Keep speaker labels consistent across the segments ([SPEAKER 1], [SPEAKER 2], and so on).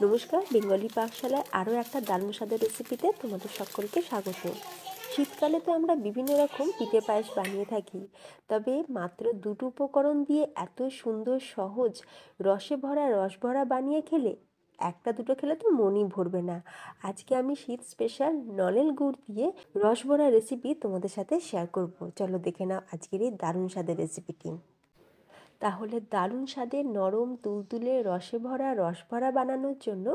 [SPEAKER 1] নমস্কার, বেঙ্গলি পাকশালায় আরও একটা দারুণ স্বাদের রেসিপিতে তোমাদের সকলকে স্বাগত। শীতকালে তো আমরা বিভিন্ন রকম পিঠে পায়েস বানিয়ে থাকি, তবে মাত্র দুটো উপকরণ দিয়ে এত সুন্দর সহজ রসে ভরা রসভরা বানিয়ে খেলে একটা দুটো খেলে তো মনই ভরবে না। আজকে আমি শীত স্পেশাল নলেন গুড় দিয়ে রসভরা রেসিপি তোমাদের সাথে শেয়ার করব। চলো দেখে নাও আজকের এই দারুণ স্বাদের রেসিপিটি। তাহলে দারুণ স্বাদের নরম তুলতুলে রসে ভরা রসভরা বানানোর জন্য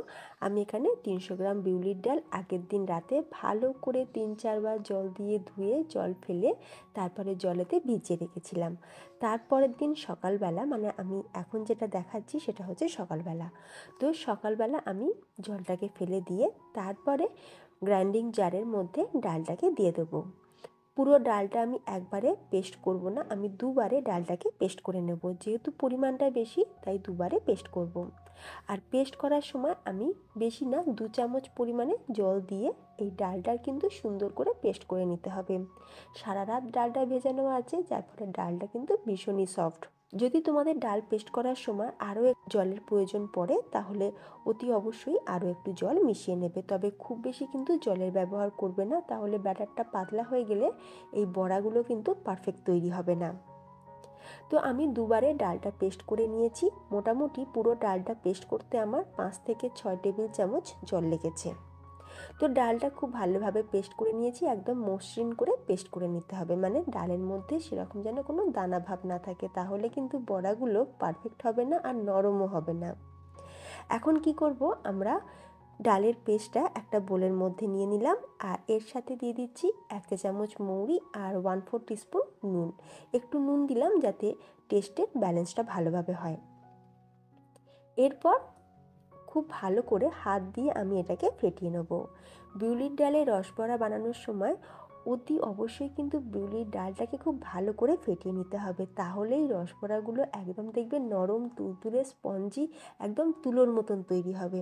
[SPEAKER 1] আমি এখানে 300 গ্রাম বিউলির ডাল আগের দিন রাতে ভালো করে 3-4 বার জল দিয়ে ধুয়ে জল ফেলে তারপরে জলেতে ভিজিয়ে রেখেছিলাম। তারপরের দিন সকালবেলা, মানে আমি এখন যেটা দেখাচ্ছি সেটা হচ্ছে সকালবেলা, তো সকালবেলা আমি জলটাকে ফেলে দিয়ে তারপরে গ্রাইন্ডিং জারের মধ্যে ডালটাকে দিয়ে দেবো। পুরো ডালটা আমি একবারে পেস্ট করব না, আমি দুবারে ডালটাকে পেস্ট করে নেব, যেহেতু পরিমাণটা বেশি তাই দুবারে পেস্ট করব। আর পেস্ট করার সময় আমি বেশি না 2 চামচ পরিমাণে জল দিয়ে এই ডালটার কিন্তু সুন্দর করে পেস্ট করে নিতে হবে। সারা রাত ডালটা ভেজানো আছে, যার ফলে ডালটা কিন্তু ভীষণই সফট। যদি তোমাদের ডাল পেস্ট করার সময় আরও জলের প্রয়োজন পড়ে তাহলে অতি অবশ্যই আরও একটু জল মিশিয়ে নেবে, তবে খুব বেশি কিন্তু জলের ব্যবহার করবে না, তাহলে ব্যাটারটা পাতলা হয়ে গেলে এই বড়াগুলো কিন্তু পারফেক্ট তৈরি হবে না। তো আমি দুবারে ডালটা পেস্ট করে নিয়েছি। মোটামুটি পুরো ডালটা পেস্ট করতে আমার 5 থেকে 6 টেবিল চামচ জল লেগেছে। তো ডালটা খুব ভালোভাবে পেস্ট করে নিয়েছি, একদম মসৃণ করে পেস্ট করে নিতে হবে, মানে ডালের মধ্যে সেরকম যেন কোনো দানা ভাব না থাকে, তাহলে কিন্তু বড়াগুলো পারফেক্ট হবে না আর নরমও হবে না। এখন কি করব, আমরা ডালের পেস্টটা একটা বোলের মধ্যে নিয়ে নিলাম, আর এর সাথে দিয়ে দিচ্ছি 1 চা চামচ মৌরি আর 1/4 টিস্পুন নুন। একটু নুন দিলাম যাতে টেস্টের ব্যালেন্সটা ভালোভাবে হয়। এরপর খুব ভালো করে হাত দিয়ে আমি এটাকে ফেটিয়ে নেব। বিউলির ডালের রসবড়া বানানোর সময় অতি অবশ্যই কিন্তু বিউলির ডালটাকে খুব ভালো করে ফেটিয়ে নিতে হবে, তাহলেই রসবড়াগুলো একদম দেখবে নরম তুলতুলে স্পঞ্জি একদম তুলোর মতন তৈরি হবে,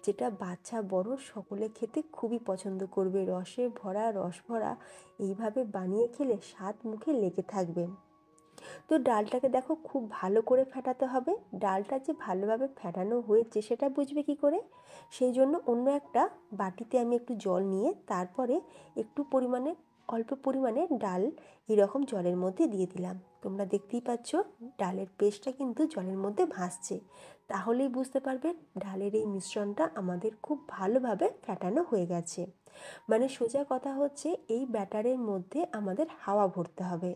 [SPEAKER 1] যেটা বাচ্চা বড় সকলে খেতে খুবই পছন্দ করবে। রসে ভরা রসভরা এইভাবে বানিয়ে খেলে স্বাদ মুখে লেগে থাকবে। তো ডালটাকে দেখো খুব ভালো করে ফেটাতে হবে। ডালটা যে ভালোভাবে ফেটানো হয়েছে সেটা বুঝবে কি করে, সেই জন্য অন্য একটা বাটিতে আমি একটু জল নিয়ে তারপরে একটু পরিমাণে অল্প পরিমাণে ডাল এরকম জলের মধ্যে দিয়ে দিলাম। তোমরা দেখতেই পাচ্ছ ডালের পেস্টটা কিন্তু জলের মধ্যে ভাসছে, তাহলেই বুঝতে পারবে ডালের এই মিশ্রণটা আমাদের খুব ভালোভাবে ফেটানো হয়ে গেছে। মানে সোজা কথা হচ্ছে এই ব্যাটারের মধ্যে আমাদের হাওয়া ভরতে হবে,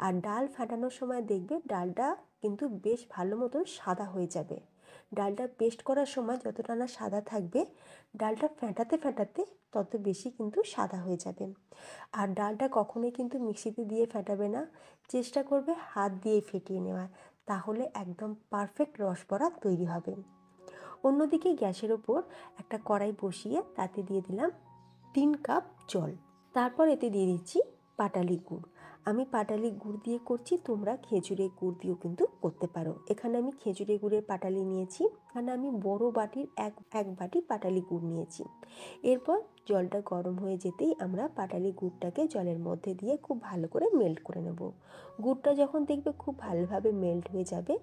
[SPEAKER 1] আর ডাল ফাটানোর সময় দেখবে ডালটা কিন্তু বেশ ভালো মতন সাদা হয়ে যাবে। ডালটা পেস্ট করার সময় যতটা না সাদা থাকবে, ডালটা ফেটাতে ফেটাতে তত বেশি কিন্তু সাদা হয়ে যাবে। আর ডালটা কখনোই কিন্তু মিক্সিতে দিয়ে ফেটাবে না, চেষ্টা করবে হাত দিয়ে ফেটিয়ে নেওয়ার, তাহলে একদম পারফেক্ট রসবড়া তৈরি হবে। অন্যদিকে গ্যাসের ওপর একটা কড়াই বসিয়ে তাতে দিয়ে দিলাম 3 কাপ জল। তারপর এতে দিয়ে দিচ্ছি পাটালি গুড়। আমি পাটালি গুড় দিয়ে করছি, তোমরা খেজুরের গুড় দিয়েও কিন্তু করতে পারো। এখানে আমি খেজুরের গুড়ের পাটালি নিয়েছি, এখানে আমি বড় বাটির এক বাটি পাটালি গুড় নিয়েছি। এরপর জলটা গরম হয়ে যেতেই আমরা পাটালি গুড়টাকে জলের মধ্যে দিয়ে খুব ভালো করে মেল্ট করে নেব। গুড়টা যখন দেখবে খুব ভালোভাবে মেল্ট হয়ে যাবে,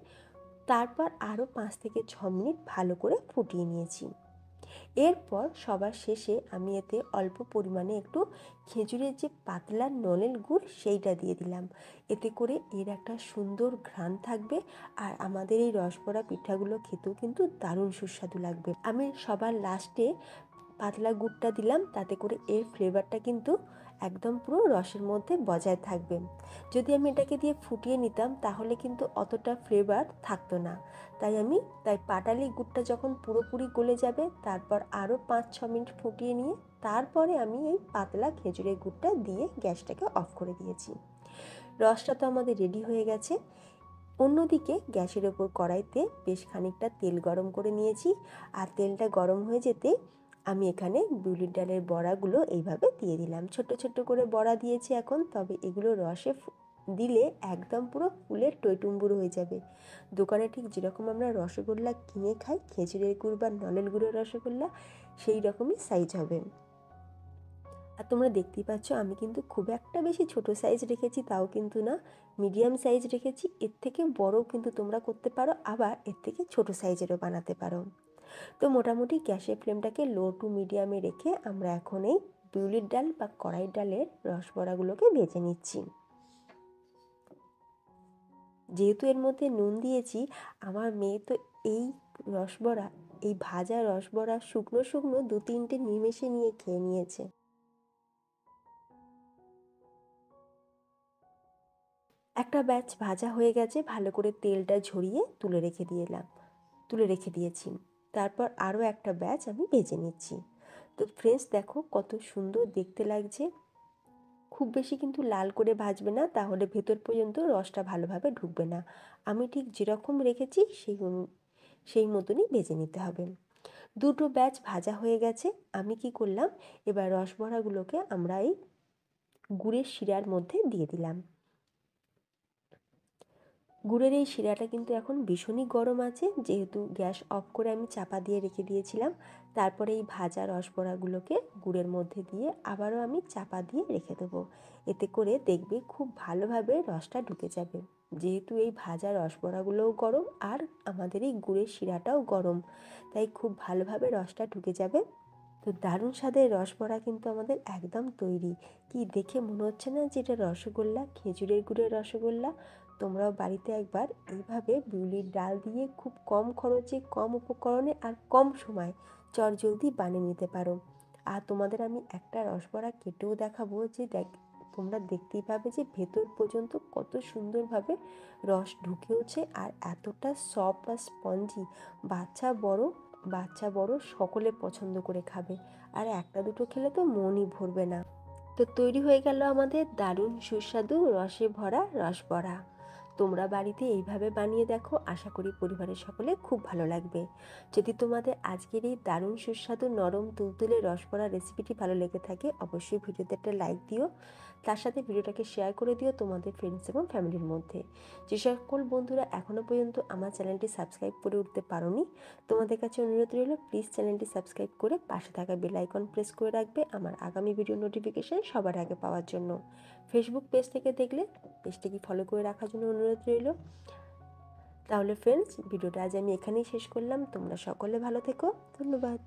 [SPEAKER 1] তারপর আরও 5 থেকে 6 মিনিট ভালো করে ফুটিয়ে নিয়েছি। এরপর সবার শেষে আমি এতে অল্প পরিমাণে একটু খেজুরের যে পাতলা নলেন গুড় সেইটা দিয়ে দিলাম। এতে করে এর একটা সুন্দর ঘ্রাণ থাকবে, আর আমাদের এই রসবড়া পিঠাগুলো খেতেও কিন্তু দারুণ সুস্বাদু লাগবে। আমি সবার লাস্টে পাতলা গুড়টা দিলাম, তাতে করে এর ফ্লেভারটা কিন্তু একদম পুরো রসের মধ্যে বজায় থাকবে। যদি আমি এটাকে দিয়ে ফুটিয়ে নিতাম তাহলে কিন্তু অতটা ফ্লেভার থাকতো না, তাই পাটালি গুড়টা যখন পুরোপুরি গলে যাবে তারপর আরও 5-6 মিনিট ফুটিয়ে নিয়ে তারপরে আমি এই পাতলা খেজুরের গুড়টা দিয়ে গ্যাসটাকে অফ করে দিয়েছি। রসটা তো আমাদের রেডি হয়ে গেছে। অন্যদিকে গ্যাসের ওপর কড়াইতে বেশ খানিকটা তেল গরম করে নিয়েছি, আর তেলটা গরম হয়ে যেতে আমি এখানে বিউলির ডালের বড়াগুলো এইভাবে দিয়ে দিলাম। ছোট ছোট করে বড়া দিয়েছি এখন, তবে এগুলো রসে দিলে একদম পুরো ফুলে টইটুম্বুর হয়ে যাবে। দোকানে ঠিক যেরকম আমরা রসগোল্লা কিনে খাই খেজুরের গুড় বা নলেন গুড়ের রসগোল্লা, সেই রকমই সাইজ হবে। আর তোমরা দেখতেই পাচ্ছ আমি কিন্তু খুব একটা বেশি ছোট সাইজ রেখেছি তাও কিন্তু না, মিডিয়াম সাইজ রেখেছি। এর থেকে বড়ও কিন্তু তোমরা করতে পারো, আবার এর থেকে ছোট সাইজেরও বানাতে পারো। তো মোটামুটি গ্যাসের ফ্লেমটাকে লো টু মিডিয়ামে রেখে আমরা এখন এই বিউলির ডাল বা কড়াই ডালের রসবড়াগুলোকে ভেজে নিচ্ছি। যেহেতু এর মধ্যে নুন দিয়েছি, আমার মেয়ে তো এই রসবড়া, এই ভাজা রসবড়া শুকনো শুকনো 2-3টে নিমেষে নিয়ে খেয়ে নিয়েছে। একটা ব্যাচ ভাজা হয়ে গেছে, ভালো করে তেলটা ঝরিয়ে তুলে রেখে দিয়েছি। তারপর আরও একটা ব্যাচ আমি ভেজে নিচ্ছি। তো ফ্রেন্ডস দেখো কত সুন্দর দেখতে লাগছে। খুব বেশি কিন্তু লাল করে ভাজবে না, তাহলে ভেতর পর্যন্ত রসটা ভালোভাবে ঢুকবে না। আমি ঠিক যেরকম রেখেছি সেই মতনই ভেজে নিতে হবে। দুটো ব্যাচ ভাজা হয়ে গেছে। আমি কি করলাম, এবার রসবড়াগুলোকে আমরা এই গুড়ের শিরার মধ্যে দিয়ে দিলাম। গুড়ের এই শিরাটা কিন্তু এখন ভীষণই গরম আছে, যেহেতু গ্যাস অফ করে আমি চাপা দিয়ে রেখে দিয়েছিলাম। তারপরে এই ভাজা রসবড়াগুলোকে গুড়ের মধ্যে দিয়ে আবারও আমি চাপা দিয়ে রেখে দেবো। এতে করে দেখবে খুব ভালোভাবে রসটা ঢুকে যাবে। যেহেতু এই ভাজা রসবড়াগুলোও গরম আর আমাদের এই গুড়ের শিরাটাও গরম, তাই খুব ভালোভাবে রসটা ঢুকে যাবে। তো দারুণ স্বাদের রসবড়া কিন্তু আমাদের একদম তৈরি। কি দেখে মনে হচ্ছে না যে এটা রসগোল্লা, খেজুরের গুড়ের রসগোল্লা? তোমরাও বাড়িতে একবার এইভাবে বিউলির ডাল দিয়ে খুব কম খরচে, কম উপকরণে আর কম সময় চটজলদি বানিয়ে নিতে পারো। আর তোমাদের আমি একটা রসবড়া কেটেও দেখাবো, যে তোমরা দেখতেই পাবে যে ভেতর পর্যন্ত কত সুন্দরভাবে রস ঢুকেওছে আর এতটা সফট আর স্পঞ্জি। বাচ্চা বড় সকলে পছন্দ করে খাবে, আর একটা দুটো খেলে তো মনই ভরবে না। তো তৈরি হয়ে গেল আমাদের দারুণ সুস্বাদু রসে ভরা রসবড়া। তোমরা বাড়িতে এইভাবে বানিয়ে দেখো, আশা করি পরিবারের সকলে খুব ভালো লাগবে। যদি তোমাদের আজকের এই দারুণ সুস্বাদু নরম তুলতুলে রসবড়া রেসিপিটি ভালো লেগে থাকে, অবশ্যই ভিডিওতে একটা লাইক দিও। তার সাথে ভিডিওটাকে শেয়ার করে দিও তোমাদের ফ্রেন্ডস এবং ফ্যামিলির মধ্যে। যে সকল বন্ধুরা এখনও পর্যন্ত আমার চ্যানেলটি সাবস্ক্রাইব করে উঠতে পারোনি, তোমাদের কাছে অনুরোধ রইল প্লিজ চ্যানেলটি সাবস্ক্রাইব করে পাশে থাকা বেল আইকন প্রেস করে রাখবে আমার আগামী ভিডিও নোটিফিকেশান সবার আগে পাওয়ার জন্য। ফেসবুক পেজ থেকে দেখলে পেজটিকে ফলো করে রাখার জন্য অনুরোধ রইল। তাহলে ফ্রেন্ডস, ভিডিওটা আজ আমি এখানেই শেষ করলাম। তোমরা সকলে ভালো থেকো। ধন্যবাদ।